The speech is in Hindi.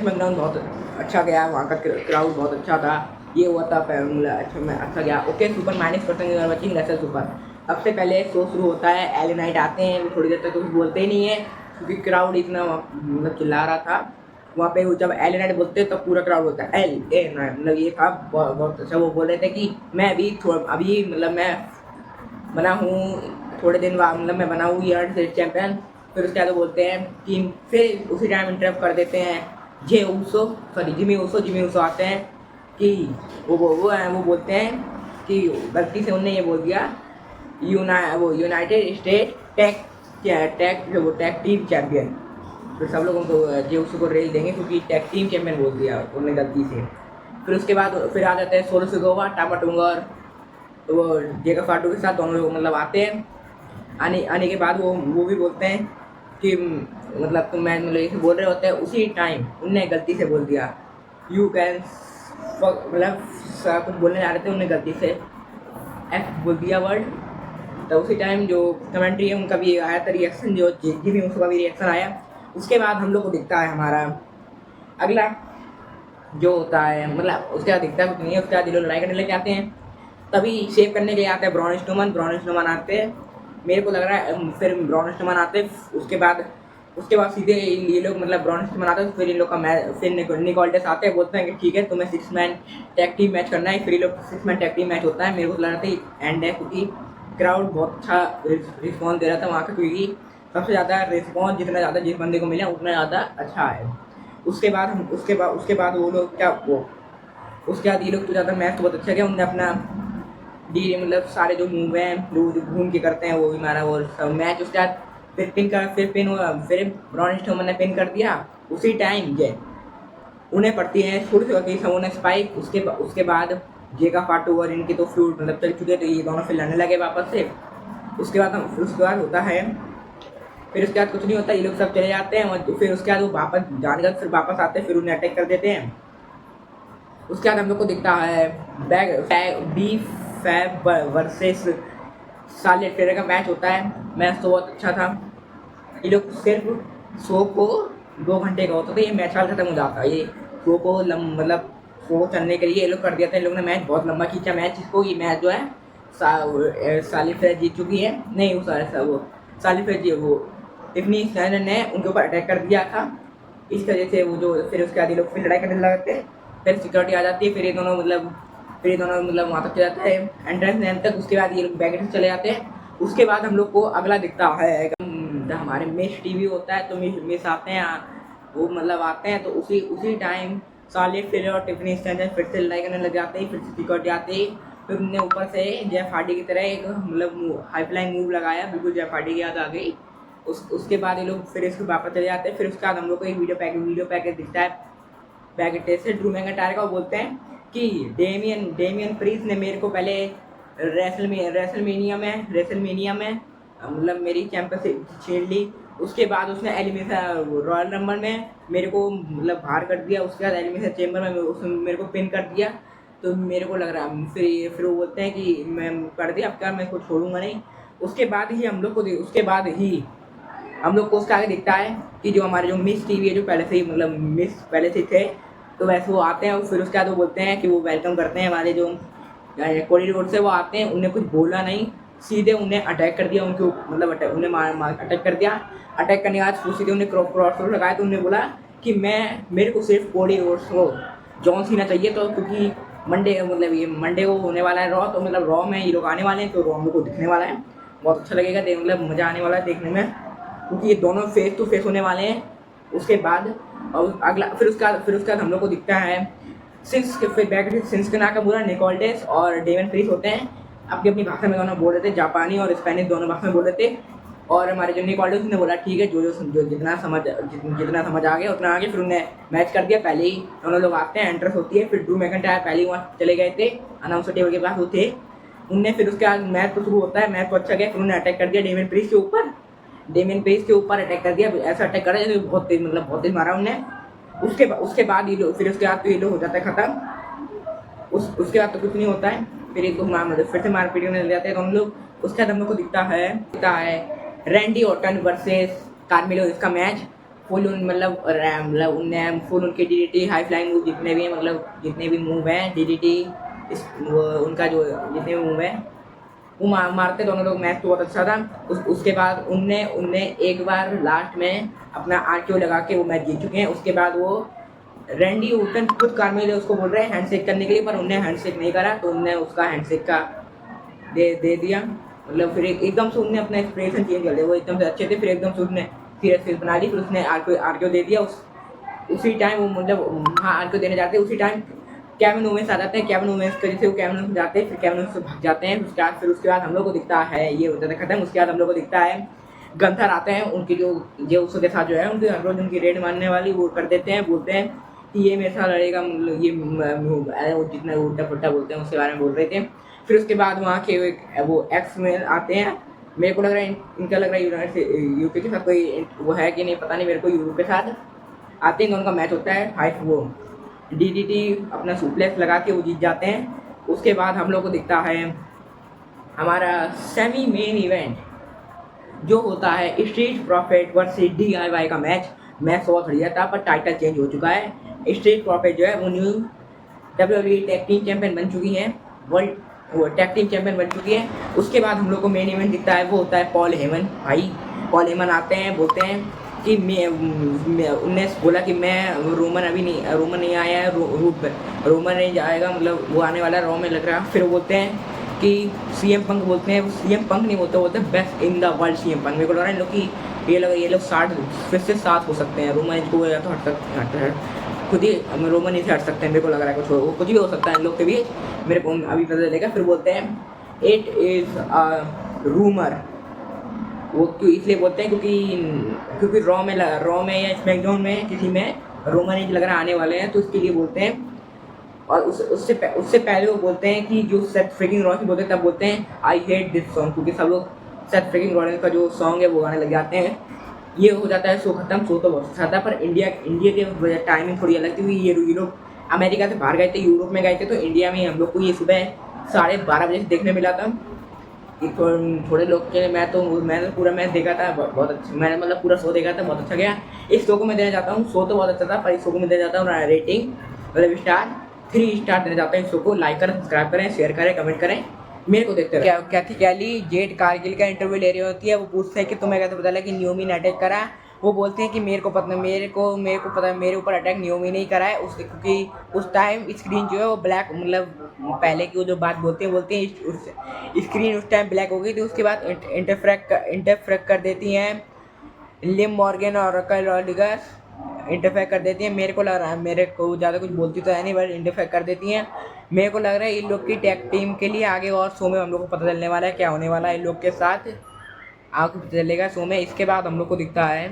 मैकडाउन बहुत अच्छा गया, वहाँ का क्राउड बहुत अच्छा था, ये हुआ था अच्छा गया। Okay super -% watching Lesnar super. सबसे पहले शो शुरू होता है, एल नाइट आते हैं, वो थोड़ी देर तक कुछ बोलते ही नहीं है क्योंकि क्राउड इतना मतलब चिल्ला रहा था वहाँ पे। जब एल नाइट बोलते हैं तब पूरा क्राउड होता है एल ए नाइट, मतलब ये था बहुत अच्छा। वो बोल रहे थे कि मैं अभी मतलब मैं बना हूँ थोड़े दिन बाद, मतलब मैं बना हूँ ईयर स्टेट चैंपियन। फिर उसके बाद वो बोलते हैं कि फिर उसी टाइम इंटरप्ट कर देते हैं जिमी ऊसो आते हैं कि वो बोलते हैं कि गलती से उन्होंने ये बोल दिया United state tag team champion. फिर सब लोग उनको जे ऊसो को रेल देंगे क्योंकि टैग टीम चैंपियन बोल दिया उन्होंने गलती से। फिर उसके बाद फिर आ जाते हैं सोलो सिगोवा, टामा टूंगा और वो जेका फाटू के साथ दोनों लोग मतलब आते हैं। आने के बाद वो भी बोलते हैं कि मतलब तुम मैं मतलब बोल रहे होते हैं, उसी टाइम उनने गलती से बोल दिया यू कैन, मतलब कुछ बोलने जा रहे थे उनने गलती से एफ बोल दिया वर्ड। तो उसी टाइम जो कमेंट्री है उनका भी आया था रिएक्शन, जो जिमी उसका भी रिएक्शन आया। उसके बाद हम लोग को दिखता है हमारा अगला जो होता है, मतलब उसके बाद दिखता है कुछ नहीं है। उसके बाद ये लोग लड़ाई करने लग जाते हैं, तभी सेव करने के लिए आते हैं ब्रॉन स्ट्रोमन आते हैं। मेरे को लग रहा है फिर ब्रॉन स्ट्रोमन आते हैं, उसके बाद सीधे ये लोग मतलब ब्रॉन स्ट्रोमन आते हैं। फिर इन लोग का मैच, फिर निक ऑल्डर्स आते हैं, बोलते हैं कि ठीक है तुम्हें 6 मैन टैग टीम मैच करना है। फिर ये लोग 6 मैन टैग टीम मैच होता है। मेरे को लग रहा था एंड है क्योंकि क्राउड बहुत अच्छा रिस्पॉन्स दे रहा था वहाँ का, क्योंकि सबसे ज़्यादा रिस्पॉन्स जितना ज़्यादा जिस बंदे को मिला उतना ज़्यादा अच्छा है। उसके बाद वो लोग उसके बाद ये लोग तो ज़्यादा मैच तो बहुत अच्छा गया। उनने अपना मतलब सारे जो मूव हैं जो घूम के करते हैं वो भी मारा और सब मैच। उसके बाद फिर ब्रॉन स्ट्रोमन ने पिन कर दिया। उसी टाइम जे उन्हें पड़ती है छोटी सी समोना स्पाइक। उसके बाद जेका फाटू और इनके तो फ्यूड मतलब चल चुके, तो ये दोनों फिर लड़ने लगे वापस से। उसके बाद होता है, फिर उसके बाद कुछ नहीं होता, ये लोग सब चले जाते हैं और फिर उसके बाद वो वापस जानकर फिर वापस आते हैं, फिर उन्हें अटैक कर देते हैं। उसके बाद हम लोग को दिखता है B Fab versus Charlotte Flair का मैच होता है। मैच तो बहुत अच्छा था। ये लोग सिर्फ शो को 2 घंटे का होता था, ये मैच हाल खत्म हो जाता है। ये शो को मतलब शो चलने के लिए ये लोग कर दिया था। इन लोगों ने मैच बहुत लंबा खींचा मैच इसको। ये मैच जो है सार्लेट फ्लेयर जीत चुकी है, नहीं वो सार्लेट फ्लेयर वो टिफनी स्टैनर ने उनके ऊपर अटैक कर दिया था। इस वजह से वो जो फिर उसके बाद ये लोग फिर लड़ाई करने लगते हैं। फिर सिक्योरिटी आ जाती है, फिर ये दोनों मतलब वहाँ तक चले जाते हैं एंट्रेंस लाइन तक। उसके बाद ये लोग बैग से चले जाते हैं। उसके बाद हम लोग को अगला दिखता है हमारे मिस टीवी होता है, तो मिस आते हैं वो मतलब आते हैं, तो उसी टाइम सार्लेट फ्लेयर और टिफनी स्टैनर फिर से लड़ाई करने लग जाते हैं। फिर सिक्योरिटी आती है, फिर उनने ऊपर से जेफ हार्डी की तरह एक मतलब हाईफ्लाइंग मूव लगाया, बिल्कुल जेफ हार्डी की याद आ गई। उसके बाद ये लोग फिर इसको वापस चले जाते हैं। फिर उसके बाद हम लोग को एक वीडियो पैकेज दिखता है बैक से ड्रू मैकइंटायर का। वो बोलते हैं कि डेमियन प्रीस्ट ने मेरे को पहले रेसलमेनिया में मतलब मेरी चैंपियनशिप छीन ली। उसके बाद उसने एलिमिनेशन रॉयल रंबल में मेरे को मतलब बाहर कर दिया। उसके बाद एलिमिनेशन चेंबर में उसने मेरे को पिन कर दिया। तो मेरे को लग रहा है फिर वो बोलते हैं कि मैं कर दिया, अब क्या मैं इसको छोड़ूंगा नहीं। उसके बाद ही हम लोग को उसका आगे दिखता है कि जो हमारे जो मिस टीवी है, जो पहले से ही मतलब मिस पहले से थे, तो वैसे वो आते हैं। और फिर उसके बाद वो बोलते हैं कि वो वेलकम करते हैं हमारे जो कॉरिडोर से वो आते हैं। उन्हें कुछ बोला नहीं, सीधे उन्हें अटैक कर दिया, उनके मतलब उन्हें अटैक कर दिया। अटैक करने के बाद सीधे उन्हें क्रॉस लगाया। तो उन्हें बोला कि मेरे को सिर्फ कॉरिडोर्स को जॉन सीना चाहिए, तो क्योंकि मंडे को होने वाला है रॉ, तो मतलब रॉ में ये लोग आने वाले हैं, तो रॉ में को दिखने वाला है, बहुत अच्छा लगेगा मतलब मज़ा आने वाला है देखने में, क्योंकि ये दोनों फेस टू फेस होने वाले हैं। उसके बाद और अगला फिर उसका बाद हम लोग को दिखता है सिंस के नाकामुरा, निक ऑल्डर्स और डेमन प्रीस्ट होते हैं। अपनी अपनी भाषा में दोनों बोल रहे थे, जापानी और स्पेनिश दोनों भाषा में बोल रहे थे। और हमारे जो निक ऑल्डर्स ने बोला ठीक है, जो जितना समझ आ गया उतना आगे। फिर उन्हें मैच कर दिया। पहले ही दोनों लोग आते हैं, एंट्रेंस होती है। फिर ड्रू मैकइंटायर पहले ही वहाँ चले गए थे, अनाउंसर टेबल के पास वो थे उनने। फिर उसके बाद मैच तो शुरू होता है, मैच तो अच्छा गया। फिर उन्हें अटैक कर दिया डेमियन प्रीस्ट के ऊपर अटैक कर दिया। ऐसा अटैक करा जैसे बहुत तेज मारा उन्हें। उसके बाद ये लोग हो जाता है खत्म। उसके बाद तो कुछ नहीं होता है। फिर एक दो फिर से मारपीट में लग जाते हैं दोनों लोग। उसके बाद हम लोग को दिखता है रैंडी ऑर्टन वर्सेस कार्मेलो इसका मैच। फुल उन मतलब मतलब उनने फुल उनके डीडीटी हाई फ्लाइंग मूव जितने भी हैं, मतलब जितने भी मूव हैं डीडीटी उनका जो जितने भी मूव हैं वो मारते दोनों लोग। मैच तो बहुत अच्छा था। उसके बाद उनने उनने एक बार लास्ट में अपना आरटीओ लगा के वो मैच जीत चुके हैं। उसके बाद वो रैंडी ओटन खुद कार्मेलो उसको बोल रहे हैं हैंडशेक करने के लिए, पर उनने हैंडशेक नहीं करा, तो उनने उसका हैंडशेक का दे दिया। मतलब फिर एकदम से उनने अपना एक्सप्रेशन चेंज कर दिया। वो एकदम से अच्छे थे, फिर एकदम से उसने सीरियस फेस बना ली, फिर उसने आरटीओ दे दिया। उसी टाइम वो मतलब हाँ आरटीओ देने जाते हैं, उसी टाइम केविन ओवेंस आ जाते हैं। केविन ओवेंस की वजह से वो केविन ओवेंस जाते हैं, फिर केविन ओवेंस से भाग जाते हैं। उसके बाद हम लोग को दिखता है ये हो जाता है खत्म। उसके बाद हम लोग को दिखता है गंथर आते हैं, उनकी जो उसके साथ जो है उनकी हर रोज उनकी रेड मारने वाली वो कर देते हैं, बोलते हैं कि ये मेरे साथ लड़ेगा, मतलब ये वो जितना उल्टा पुल्टा बोलते हैं उसके बारे में बोल रहे थे। फिर उसके बाद वहाँ के वो एक्स में आते हैं। मेरे को लग रहा है इनका लग रहा है यूनाइटेड यूके के साथ कोई वो है कि नहीं पता नहीं मेरे को। यूरोप के साथ आते हैं, उनका मैच होता है हाइट वो डीडीटी अपना सुप्लेक्स लगा के वो जीत जाते हैं। उसके बाद हम लोग को दिखता है हमारा सेमी मेन इवेंट जो होता है स्ट्रीट प्रॉफिट वर्सेस DIY का मैच बहुत बढ़िया था, पर टाइटल चेंज हो चुका है। स्ट्रीट प्रॉफिट जो है वो new WWE tag team champion बन चुकी है, वर्ल्ड वो टैग टीम चैंपियन बन चुकी है। उसके बाद हम लोग को मेन इवेंट दिखता है, वो होता है पॉल हेमन। भाई पॉल हेमन आते हैं, बोलते हैं कि उनने बोला कि मैं रोमन नहीं आया है, रोमन नहीं जाएगा, मतलब वो आने वाला रॉ में लग रहा है। फिर बोलते हैं कि CM पंक बोलते हैं, CM पंक नहीं बोलते best in the world CM पंक। मेरे को लग रहा है लोग कि ये लोग 60 फिर से 7 हो सकते हैं। रोमन को या तो हट खुद ही रोमन नहीं से हट सकते हैं, मेरे को लग रहा है कुछ भी हो सकता है इन लोग के बीच, मेरे को अभी पता चलेगा। फिर बोलते हैं इट इज़ अ रूमर, वो क्यों इसलिए बोलते हैं क्योंकि रॉ में या स्मैकडाउन में किसी में रोमन रेंज लग रहा आने वाले हैं, तो इसके लिए बोलते हैं। और उससे पहले वो बोलते हैं कि जो सेथ फ्रिकिंग रॉलिंस बोलते हैं तब बोलते हैं आई हेट दिस सॉन्ग, क्योंकि सब लोग सेथ फ्रिकिंग रॉलिंस का जो सॉन्ग है वो गाने लग जाते हैं। ये हो जाता है शो खत्म। शो तो बहुत अच्छा था, पर इंडिया के टाइमिंग थोड़ी अलग थी, क्योंकि ये लोग अमेरिका से बाहर गए थे, यूरोप में गए थे, तो इंडिया में हम लोग को ये सुबह 12:30 बजे से देखने मिला था। थोड़े लोग के मैंने तो पूरा मैच देखा था, बहुत अच्छा। मैंने मतलब पूरा शो देखा था, बहुत अच्छा गया। इस शो को मैं देना चाहता हूँ, शो तो बहुत अच्छा था, पर इस शो को मैं देना चाहता हूँ रेटिंग मतलब स्टार 3 स्टार देना चाहता हूँ। इस शो को लाइक करें, सब्सक्राइब करें, शेयर करें, कमेंट करें, मेरे को देखते रहे। कैथी कैली जेड कारगिल का इंटरव्यू ले रही होती है, वो पूछते हैं कि तुम्हें कैसे पता लगा कि न्योमी ने अटैक करा। वो बोलते हैं कि मेरे को पता मेरे ऊपर अटैक न्योमी नहीं करा है, क्योंकि उस टाइम स्क्रीन जो है वो ब्लैक, मतलब पहले की वो जो बात बोलते हैं स्क्रीन उस टाइम ब्लैक हो गई थी। उसके बाद इंटरफ्रेक्ट कर देती हैं लिम मॉर्गन और रकल रॉड्रिगस, इंटरफेयर कर देती हैं। मेरे को लग रहा है, मेरे को ज़्यादा कुछ बोलती तो है नहीं, बट इंटरफेयर कर देती हैं। मेरे को लग रहा है इन लोग की टैग टीम के लिए आगे और शो में हम लोग को पता चलने वाला है क्या होने वाला है इन लोग के साथ, आपको पता चलेगा शो में। इसके बाद हम लोग को दिखता है